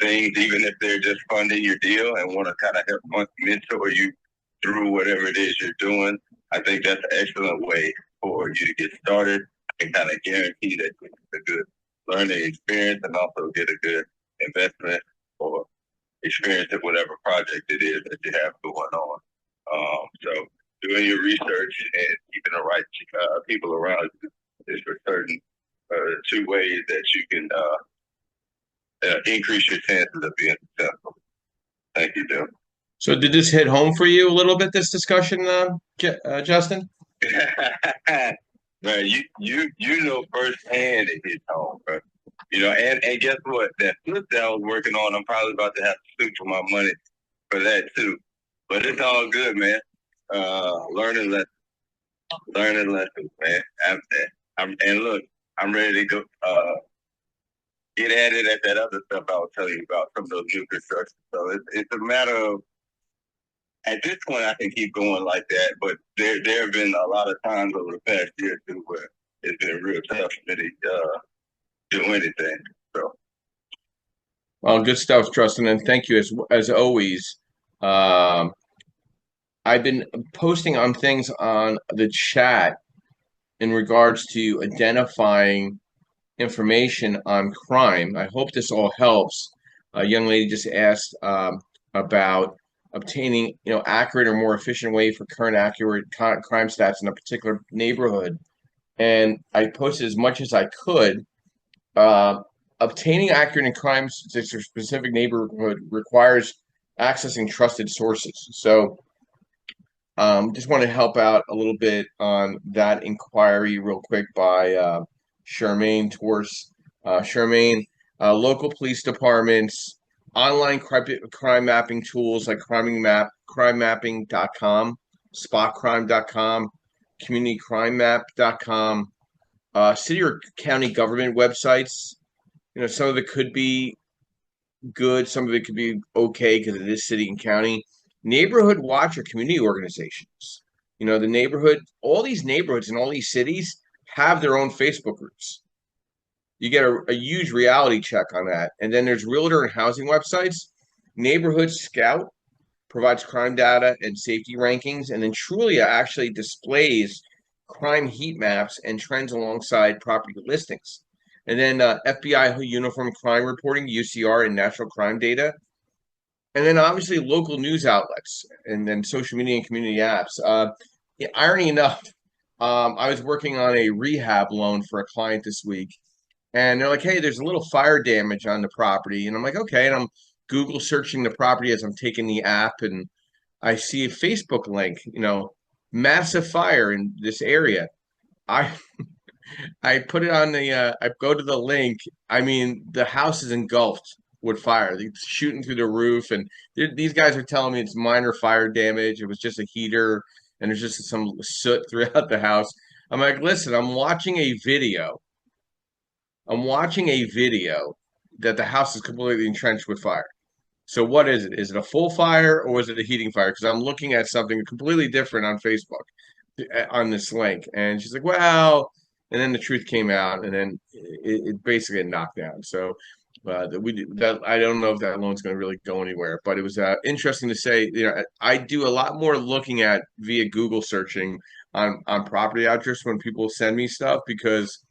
things, even if they're just funding your deal and want to kind of help mentor you through whatever it is you're doing. I think that's an excellent way for you to get started and kind of guarantee that you get a good learning experience and also get a good investment or experience of whatever project it is that you have going on. So doing your research and keeping the right people around you is for certain two ways that you can increase your chances of being successful. Thank you, Joe. So did this hit home for you a little bit, this discussion, Justin? Man, you know firsthand it hits home, bro. And guess what? That flip that I was working on, I'm probably about to have to sue for my money for that too. But it's all good, man. Learning lessons, man. And look, I'm ready to go get at it at that other stuff I was telling you about, some of those new constructions. So it's a matter of at this point I can keep going like that, but there have been a lot of times over the past year or two where it's been real tough for me to do anything. So Well, good stuff, Justin, and thank you as always. Um, I've been posting on things on the chat in regards to identifying information on crime. I hope this all helps. A young lady just asked about obtaining, accurate or more efficient way for current accurate crime stats in a particular neighborhood, and I posted as much as I could. Uh, Obtaining accurate and crime statistics for a specific neighborhood requires accessing trusted sources. So, just want to help out a little bit on that inquiry real quick by Charmaine Torse. Charmaine, local police departments, online crime mapping tools like crimemapping.com, spotcrime.com, communitycrimemap.com, city or county government websites. Some of it could be good, some of it could be okay because it is city and county. Neighborhood watch or community organizations. All these neighborhoods and all these cities have their own Facebook groups. You get a huge reality check on that. And then there's realtor and housing websites. Neighborhood Scout provides crime data and safety rankings. And then Trulia actually displays crime heat maps and trends alongside property listings. And then FBI Uniform Crime Reporting, UCR, and National Crime Data. And then obviously local news outlets and then social media and community apps. Irony enough, I was working on a rehab loan for a client this week, and they're like, "Hey, there's a little fire damage on the property," and I'm like, "Okay," and I'm Google searching the property as I'm taking the app, and I see a Facebook link, massive fire in this area. I I put it on I go to the link. I mean, the house is engulfed with fire. It's shooting through the roof, and these guys are telling me it's minor fire damage. It was just a heater, and there's just some soot throughout the house. I'm like, listen, I'm watching a video. I'm watching a video that the house is completely entrenched with fire. So what is it? Is it a full fire or is it a heating fire? Because I'm looking at something completely different on Facebook on this link. And she's like, well, and then the truth came out and then it basically knocked down. So That I don't know if that loan's going to really go anywhere, but it was interesting to say. I do a lot more looking at via Google searching on property address when people send me stuff because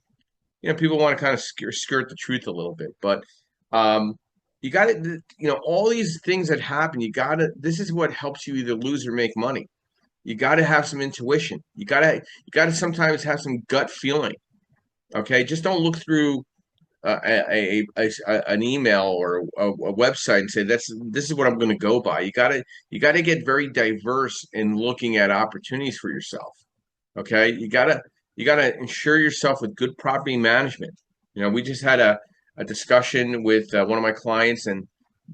people want to kind of skirt the truth a little bit. But um, you got to, all these things that happen. This is what helps you either lose or make money. You got to have some intuition. You got to sometimes have some gut feeling. Okay, just don't look through an email or a website and say this is what I'm going to go by. You got to get very diverse in looking at opportunities for yourself. Okay, you gotta ensure yourself with good property management. We just had a discussion with one of my clients and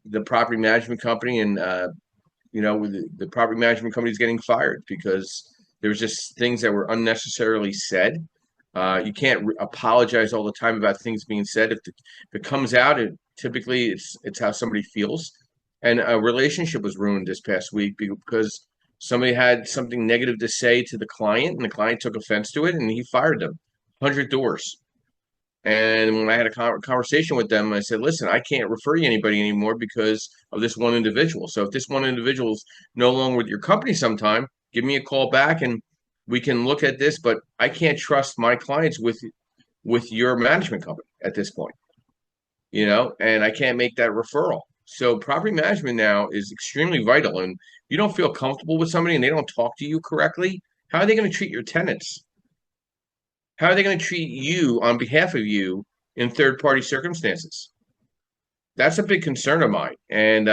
the property management company, and the property management company is getting fired because there was just things that were unnecessarily said. You can't apologize all the time about things being said. If it comes out, typically it's how somebody feels. And a relationship was ruined this past week because somebody had something negative to say to the client, and the client took offense to it, and he fired them. 100 doors. And when I had a conversation with them, I said, listen, I can't refer you anybody anymore because of this one individual. So if this one individual is no longer with your company sometime, give me a call back and we can look at this. But I can't trust my clients with your management company at this point, and I can't make that referral. So property management now is extremely vital. And you don't feel comfortable with somebody and they don't talk to you correctly, how are they going to treat your tenants? How are they going to treat you on behalf of you in third party circumstances? That's a big concern of mine. And,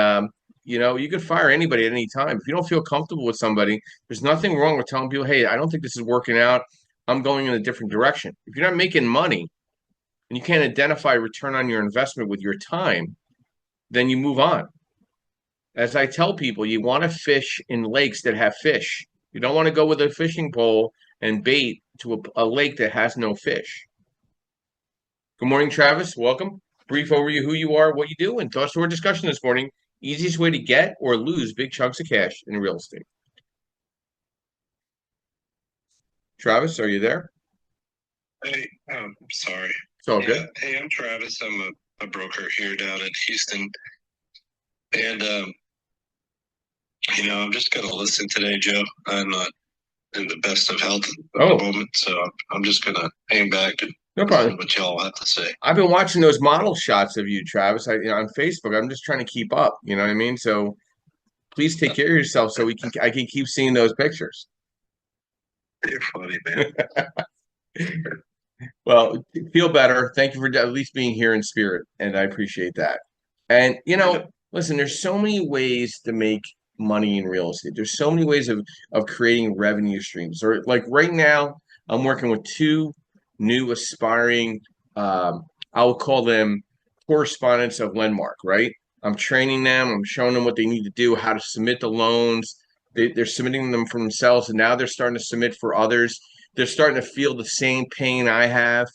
you could fire anybody at any time. If you don't feel comfortable with somebody, there's nothing wrong with telling people, hey, I don't think this is working out. I'm going in a different direction. If you're not making money and you can't identify return on your investment with your time, then you move on. As I tell people, you want to fish in lakes that have fish. You don't want to go with a fishing pole and bait to a lake that has no fish. Good morning, Travis. Welcome. Brief overview who you are, what you do, and thoughts to our discussion this morning. Easiest way to get or lose big chunks of cash in real estate. Travis, are you there? Hey, sorry. It's all good. Hey, I'm Travis. I'm a broker here down in Houston. And, I'm just going to listen today, Joe. I'm not in the best of health at the moment, so I'm just going to hang back and no problem. What y'all have to say. I've been watching those model shots of you, Travis. On Facebook. I'm just trying to keep up. You know what I mean? So please take care of yourself so I can keep seeing those pictures. You're funny, man. Well, feel better. Thank you for at least being here in spirit, and I appreciate that. And listen, there's so many ways to make money in real estate. There's so many ways of creating revenue streams. Or like right now, I'm working with two new aspiring, I will call them correspondents of Lendmark, right? I'm training them. I'm showing them what they need to do, how to submit the loans. They're submitting them for themselves, and now they're starting to submit for others. They're starting to feel the same pain I have.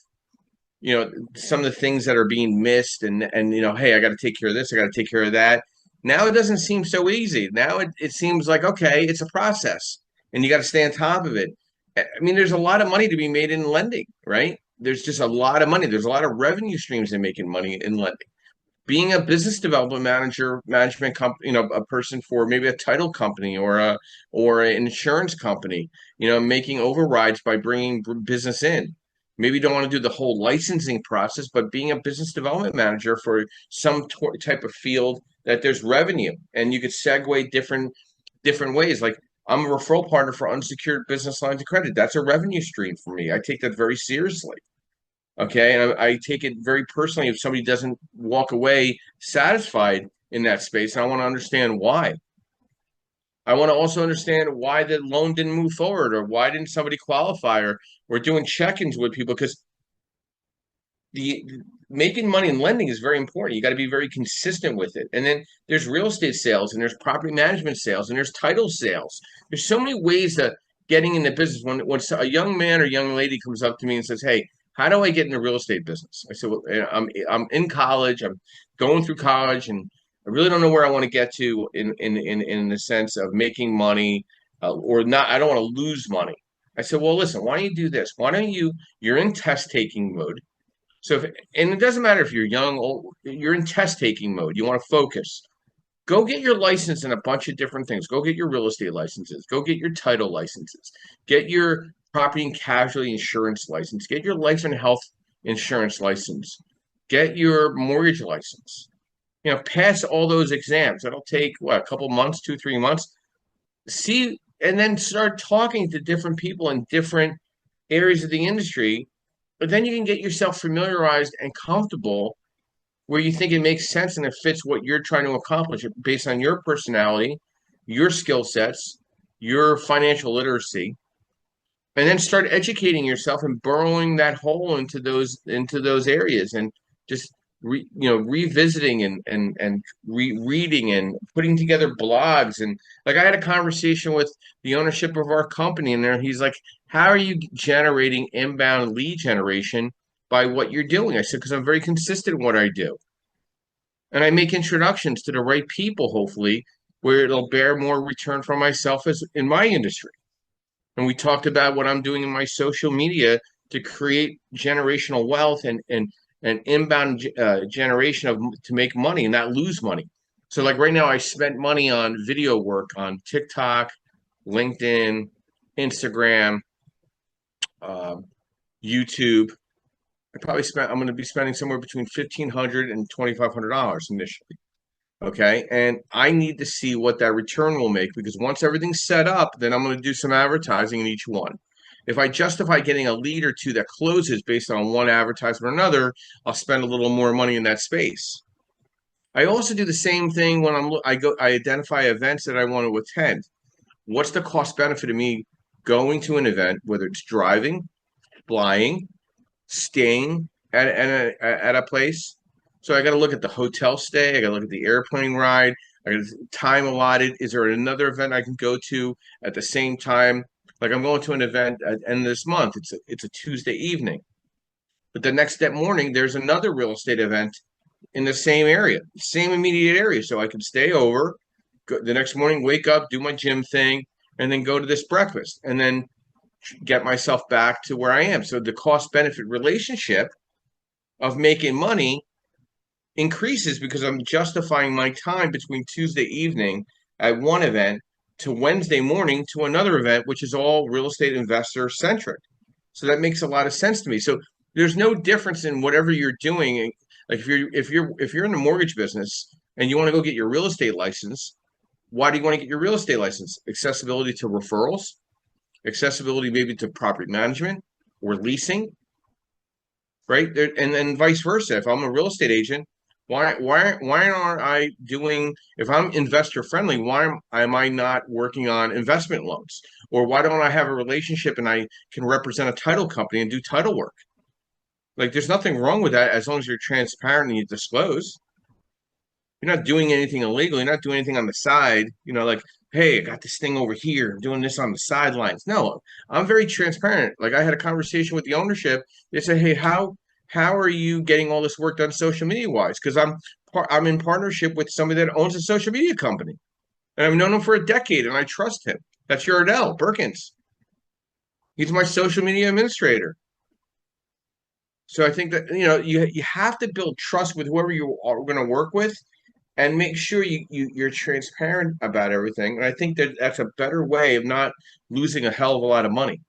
Some of the things that are being missed, and hey, I got to take care of this. I got to take care of that. Now it doesn't seem so easy. Now it seems like, okay, it's a process, and you got to stay on top of it. I mean, there's a lot of money to be made in lending, right? There's just a lot of money. There's a lot of revenue streams in making money in lending. Being a business development manager, management company, a person for maybe a title company or an insurance company, making overrides by bringing business in. Maybe you don't want to do the whole licensing process, but being a business development manager for some type of field that there's revenue, and you could segue different ways. Like I'm a referral partner for unsecured business lines of credit. That's a revenue stream for me. I take that very seriously. Okay. And I take it very personally if somebody doesn't walk away satisfied in that space. And I want to understand why. I want to also understand why the loan didn't move forward, or why didn't somebody qualify, or we're doing check-ins with people, because the making money in lending is very important. You got to be very consistent with it. And then there's real estate sales, and there's property management sales, and there's title sales. There's so many ways to getting into business. When a young man or young lady comes up to me and says, hey, how do I get into real estate business? I said, well, I'm in college. I'm going through college, and I really don't know where I want to get to in the sense of making money, or not. I don't want to lose money. I said, well, listen, why don't you do this? Why don't you're in test taking mode. So and it doesn't matter if you're young, old, you're in test taking mode. You want to focus. Go get your license in a bunch of different things. Go get your real estate licenses. Go get your title licenses. Get your property and casualty insurance license. Get your life and health insurance license. Get your mortgage license. Pass all those exams. It'll take what, a couple months, 2, 3 months. See, and then start talking to different people in different areas of the industry. But then you can get yourself familiarized and comfortable where you think it makes sense and it fits what you're trying to accomplish based on your personality, your skill sets, your financial literacy, and then start educating yourself and burrowing that hole into those areas and just revisiting and reading and putting together blogs. And like, I had a conversation with the ownership of our company, and there he's like, how are you generating inbound lead generation by what you're doing? I said, because I'm very consistent in what I do, and I make introductions to the right people, hopefully, where it'll bear more return for myself as in my industry. And we talked about what I'm doing in my social media to create generational wealth and inbound generation of to make money and not lose money. So like right now, I spent money on video work on TikTok, LinkedIn, Instagram, uh, YouTube. I'm going to be spending somewhere between $1,500 and $2,500 initially. Okay. And I need to see what that return will make, because once everything's set up, then I'm going to do some advertising in each one. If I justify getting a lead or two that closes based on one advertisement or another, I'll spend a little more money in that space. I also do the same thing when I identify events that I want to attend. What's the cost benefit of me going to an event, whether it's driving, flying, staying at a place? So I got to look at the hotel stay. I got to look at the airplane ride. I got time allotted. Is there another event I can go to at the same time? Like, I'm going to an event at the end of this month. It's a Tuesday evening, but the next that morning there's another real estate event in the same area, same immediate area. So I can stay over the next morning, wake up, do my gym thing, and then go to this breakfast, and then get myself back to where I am. So the cost benefit relationship of making money increases because I'm justifying my time between Tuesday evening at one event to Wednesday morning to another event, which is all real estate investor centric. So that makes a lot of sense to me. So there's no difference in whatever you're doing. Like, if you're in the mortgage business and you want to go get your real estate license, why do you want to get your real estate license? Accessibility to referrals, accessibility maybe to property management or leasing, right? There, and then vice versa. If I'm a real estate agent, why aren't I doing, if I'm investor friendly, why am I not working on investment loans? Or why don't I have a relationship and I can represent a title company and do title work? Like, there's nothing wrong with that as long as you're transparent and you disclose. You're not doing anything illegal. You're not doing anything on the side. Like, hey, I got this thing over here. I'm doing this on the sidelines. No, I'm very transparent. Like, I had a conversation with the ownership. They said, hey, how are you getting all this work done social media wise? Because I'm in partnership with somebody that owns a social media company, and I've known him for a decade, and I trust him. That's Yardell Perkins. He's my social media administrator. So I think that you have to build trust with whoever you are going to work with, and make sure you're transparent about everything. And I think that that's a better way of not losing a hell of a lot of money.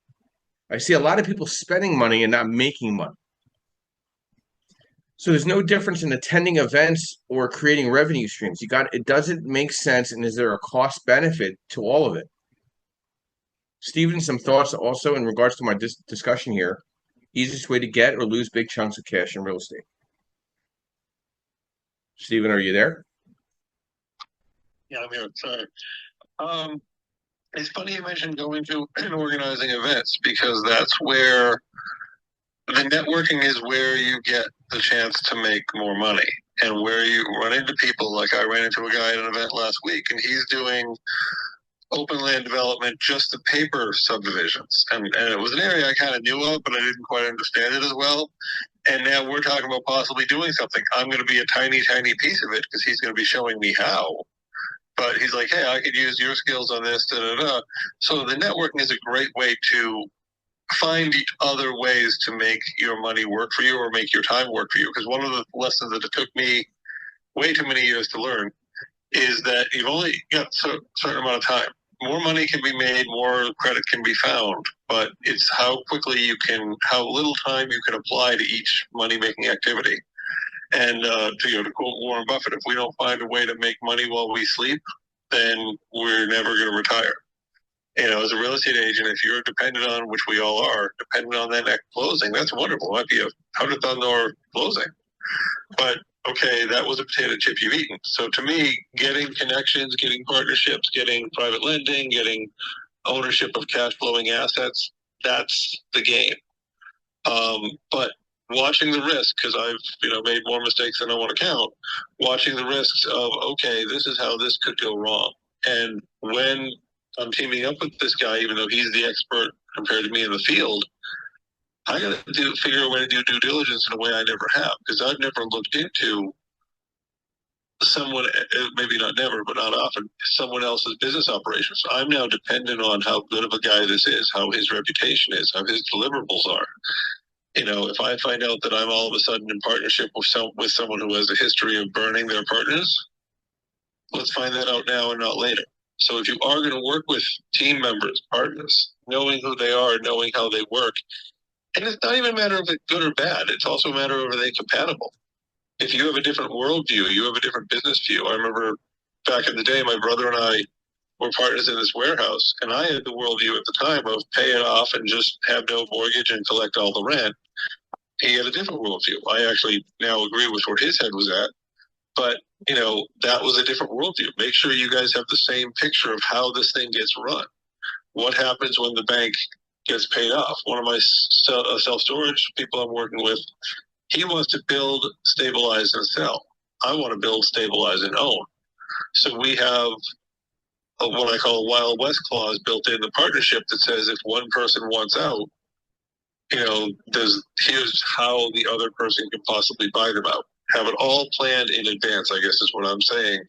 I see a lot of people spending money and not making money. So there's no difference in attending events or creating revenue streams. It doesn't make sense. And is there a cost benefit to all of it? Steven, some thoughts also in regards to my discussion here. Easiest way to get or lose big chunks of cash in real estate. Steven, are you there? Yeah, I'm here. Sorry. It's funny you mentioned going to and organizing events, because that's where the networking is, where you get the chance to make more money, and where you run into people. Like, I ran into a guy at an event last week, and he's doing open land development, just the paper subdivisions. And it was an area I kind of knew of, but I didn't quite understand it as well. And now we're talking about possibly doing something. I'm going to be a tiny, tiny piece of it, because he's going to be showing me how. But he's like, hey, I could use your skills on this, da, da, da. So the networking is a great way to find other ways to make your money work for you or make your time work for you. Because one of the lessons that it took me way too many years to learn is that you've only got a certain amount of time. More money can be made, more credit can be found, but it's how quickly you can, how little time you can apply to each money making activity. And to quote Warren Buffett, if we don't find a way to make money while we sleep, then we're never going to retire. As a real estate agent, if you're dependent on, which we all are, dependent on that next closing, that's wonderful. It might be a $100,000 closing, but okay, that was a potato chip you've eaten. So to me, getting connections, getting partnerships, getting private lending, getting ownership of cash flowing assets, that's the game. But watching the risk, because I've made more mistakes than I want to count, watching the risks of, okay, this is how this could go wrong. And when I'm teaming up with this guy, even though he's the expert compared to me in the field, I got to figure a way to do due diligence in a way I never have, because I've never looked into someone, maybe not never, but not often, someone else's business operations. I'm now dependent on how good of a guy this is, how his reputation is, how his deliverables are. If I find out that I'm all of a sudden in partnership with someone who has a history of burning their partners, let's find that out now and not later. So if you are going to work with team members, partners, knowing who they are, knowing how they work, and it's not even a matter of it good or bad. It's also a matter of are they compatible. If you have a different worldview, you have a different business view. I remember back in the day, my brother and I were partners in this warehouse, and I had the worldview at the time of pay it off and just have no mortgage and collect all the rent. He had a different worldview. I actually now agree with where his head was at, but that was a different worldview. Make sure you guys have the same picture of how this thing gets run. What happens when the bank gets paid off? One of my self-storage people I'm working with, he wants to build, stabilize, and sell. I want to build, stabilize, and own. So we have what I call a Wild West clause built in the partnership that says if one person wants out, here's how the other person can possibly buy them out. Have it all planned in advance, I guess is what I'm saying.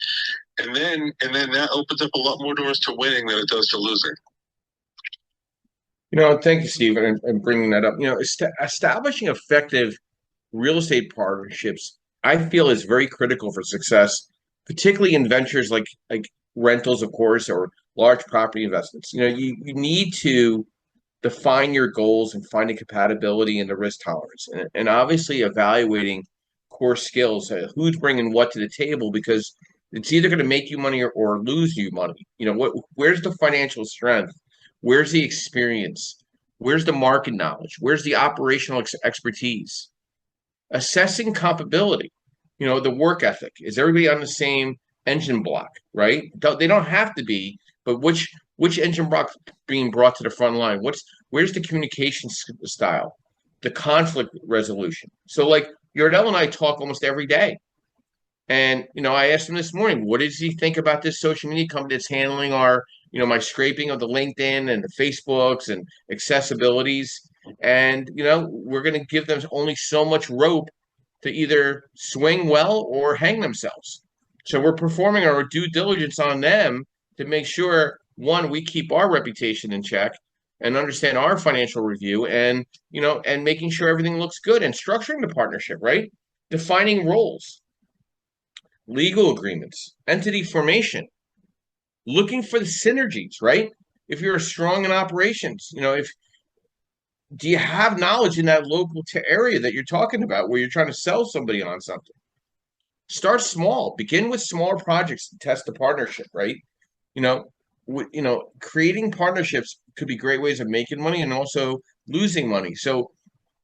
And then that opens up a lot more doors to winning than it does to losing. Thank you, Steve, and bringing that up. Establishing effective real estate partnerships, I feel, is very critical for success, particularly in ventures like rentals, of course, or large property investments. You need to define your goals and finding compatibility and the risk tolerance, and obviously evaluating core skills, who's bringing what to the table, because it's either going to make you money or lose you money. Where's the financial strength? Where's the experience? Where's the market knowledge? Where's the operational expertise? Assessing compatibility, the work ethic. Is everybody on the same engine block, right? They don't have to be, but which engine block being brought to the front line? Where's the communication style, the conflict resolution? So like Yardell and I talk almost every day. And, I asked him this morning, what does he think about this social media company that's handling our, my scraping of the LinkedIn and the Facebooks and accessibilities? And, we're going to give them only so much rope to either swing well or hang themselves. So we're performing our due diligence on them to make sure, one, we keep our reputation in check and understand our financial review and, and making sure everything looks good and structuring the partnership, right? Defining roles, legal agreements, entity formation, looking for the synergies, right? If you're strong in operations, do you have knowledge in that local area that you're talking about where you're trying to sell somebody on something? Start small. Begin with smaller projects to test the partnership, right? Creating partnerships could be great ways of making money and also losing money. So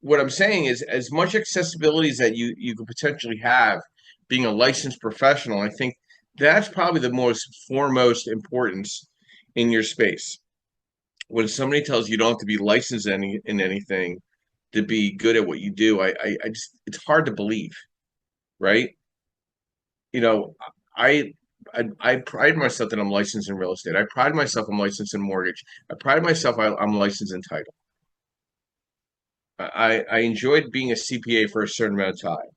what I'm saying is as much accessibility as that you could potentially have being a licensed professional, I think that's probably the most foremost importance in your space. When somebody tells you don't have to be licensed in anything to be good at what you do, I just, it's hard to believe, right? I I pride myself that I'm licensed in real estate. I pride myself I'm licensed in mortgage. I pride myself I'm licensed in title. I enjoyed being a CPA for a certain amount of time.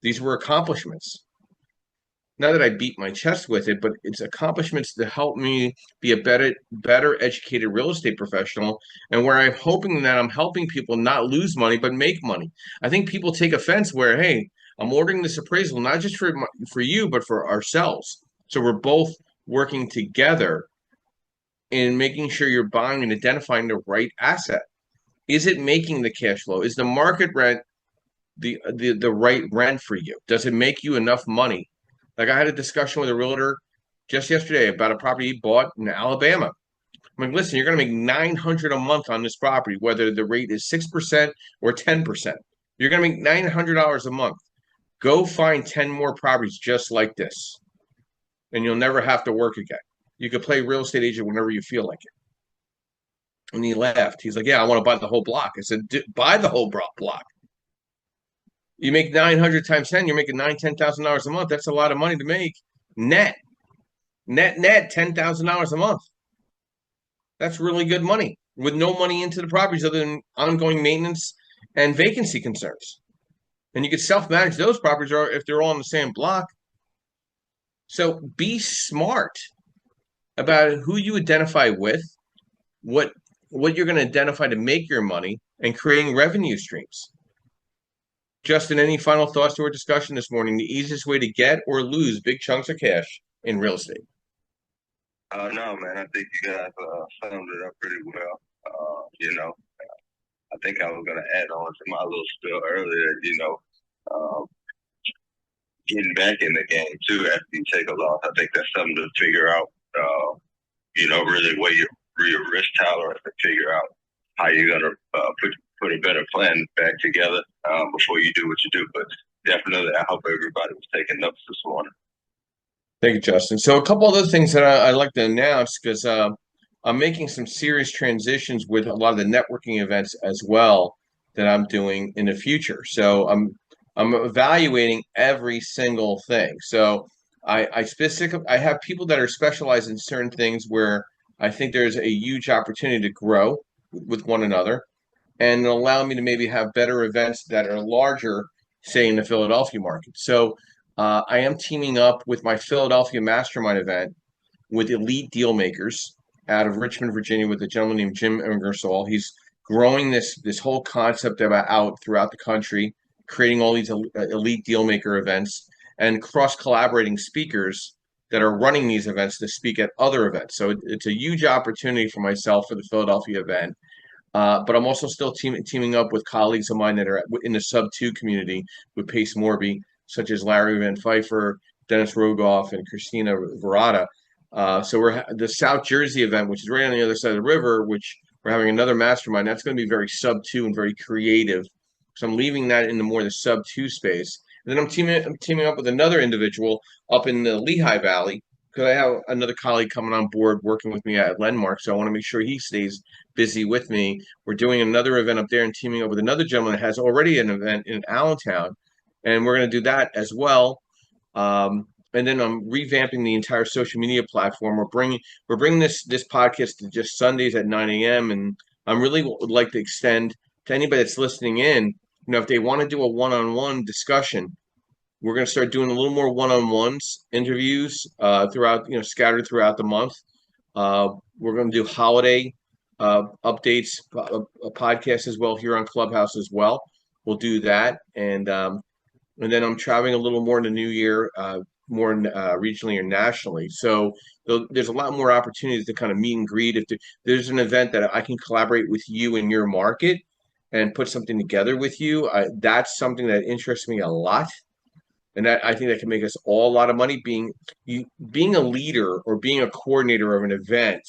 These were accomplishments. not that I beat my chest with it, but it's accomplishments to help me be a better educated real estate professional, and where I'm hoping that I'm helping people not lose money but make money. I think people take offense where, hey, I'm ordering this appraisal not just for you but for ourselves. So we're both working together in making sure you're buying and identifying the right asset. Is it making the cash flow? Is the market rent the right rent for you? Does it make you enough money? Like I had a discussion with a realtor just yesterday about a property he bought in Alabama. I'm like, listen, you're going to make 900 a month on this property, whether the rate is 6% or 10%. You're going to make $900 a month. Go find 10 more properties just like this, and you'll never have to work again. You could play real estate agent whenever you feel like it. And he laughed. He's like, yeah, I want to buy the whole block. I said, buy the whole block. You make 900 times 10, you're making $10,000 a month. That's a lot of money to make net, net $10,000 a month. That's really good money with no money into the properties other than ongoing maintenance and vacancy concerns. And you could self-manage those properties if they're all on the same block. So be smart about who you identify with, what you're going to identify to make your money, and creating revenue streams. Justin, any final thoughts to our discussion this morning? The easiest way to get or lose big chunks of cash in real estate? No, man, I think you guys summed it up pretty well. You know, I think I was going to add on to my little spiel earlier, um, getting back in the game too after you take a loss. I think that's something to figure out, really where your risk tolerance, to figure out how you're going to put a better plan back together before you do what you do. But definitely, I hope everybody was taking notes this morning. Thank you, Justin. So a couple other things that I'd like to announce, because I'm making some serious transitions with a lot of the networking events as well that I'm doing in the future. So I'm evaluating every single thing. So I have people that are specialized in certain things where I think there's a huge opportunity to grow with one another and allow me to maybe have better events that are larger, say in the Philadelphia market. So I am teaming up with my Philadelphia Mastermind event with elite deal makers out of Richmond, Virginia, with a gentleman named Jim Ingersoll. He's growing this whole concept out throughout the country, creating all these elite deal maker events and cross collaborating speakers that are running these events to speak at other events. So it's a huge opportunity for myself for the Philadelphia event. But I'm also still teaming up with colleagues of mine that are in the sub two community with Pace Morby, such as Larry Van Pfeiffer, Dennis Rogoff, and Christina Verada. So we're the South Jersey event, which is right on the other side of the river, which we're having another mastermind. That's going to be very sub two and very creative. So I'm leaving that in the sub two space. And then I'm teaming up with another individual up in the Lehigh Valley because I have another colleague coming on board working with me at Landmark. So I want to make sure he stays busy with me. We're doing another event up there and teaming up with another gentleman that has already an event in Allentown, and we're going to do that as well. And then I'm revamping the entire social media platform. We're bringing this podcast to just Sundays at 9 a.m. And I'm really would like to extend to anybody that's listening in. If they want to do a one-on-one discussion, we're going to start doing a little more one-on-ones interviews throughout, scattered throughout the month. We're going to do holiday updates, a podcast as well here on Clubhouse as well. We'll do that, and then I'm traveling a little more in the new year, more regionally or nationally. So there's a lot more opportunities to kind of meet and greet. If there's an event that I can collaborate with you in your market and put something together with you, that's something that interests me a lot. And that I think that can make us all a lot of money. Being a leader or being a coordinator of an event,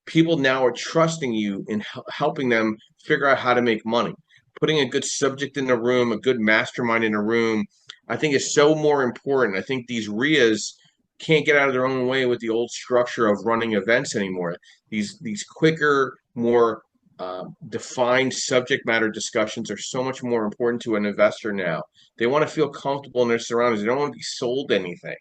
people now are trusting you in helping them figure out how to make money. Putting a good subject in the room, a good mastermind in a room, I think is so more important. I think these RIAs can't get out of their own way with the old structure of running events anymore. These quicker, more defined subject matter discussions are so much more important to an investor now. They want to feel comfortable in their surroundings. They don't want to be sold anything.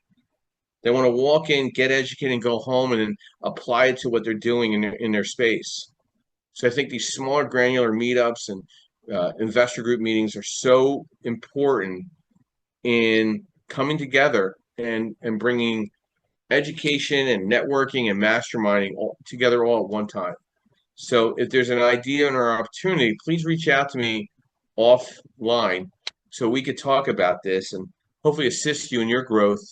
They want to walk in, get educated, and go home and then apply it to what they're doing in their space. So I think these smaller granular meetups and investor group meetings are so important in coming together and bringing education and networking and masterminding all together all at one time. So if there's an idea or an opportunity, please reach out to me offline so we could talk about this and hopefully assist you in your growth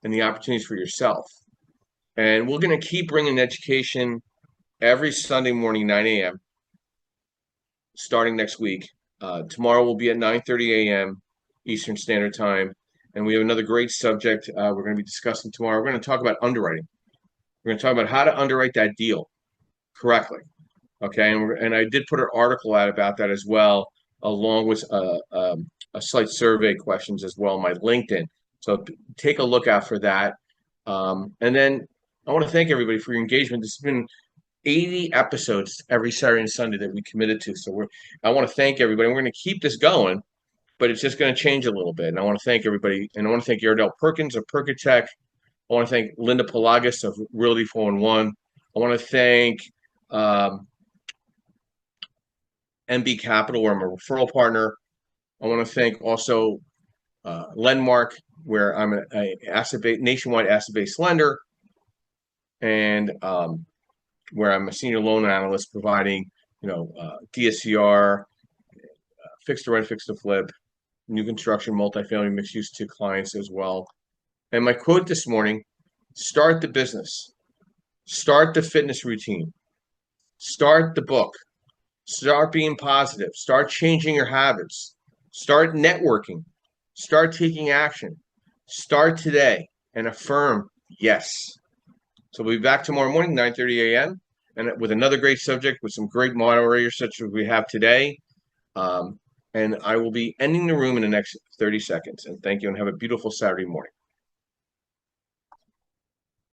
and the opportunities for yourself. And we're going to keep bringing education every Sunday morning, 9 a.m., starting next week. Tomorrow will be at 9:30 a.m. Eastern Standard Time. And we have another great subject we're going to be discussing tomorrow. We're going to talk about underwriting. We're going to talk about how to underwrite that deal correctly. Okay, and I did put an article out about that as well, along with a slight survey questions as well on my LinkedIn. So take a look out for that. And then I want to thank everybody for your engagement. This has been 80 episodes every Saturday and Sunday that we committed to. So I want to thank everybody. We're going to keep this going, but it's just going to change a little bit. And I want to thank everybody. And I want to thank Yardell Perkins of Perkatech. I want to thank Linda Pelagas of Realty 411. I want to thank MB Capital, where I'm a referral partner. I want to thank also Lendmark, where I'm a nationwide asset-based lender, and where I'm a senior loan analyst providing, DSCR, fixed to rent, fixed to flip, new construction, multifamily, mixed use to clients as well. And my quote this morning: start the business, start the fitness routine, start the book, start being positive, start changing your habits, start networking, start taking action, start today and affirm yes. So we'll be back tomorrow morning, 9:30 a.m., and with another great subject with some great moderators such as we have today. And I will be ending the room in the next 30 seconds. And thank you, and have a beautiful Saturday morning.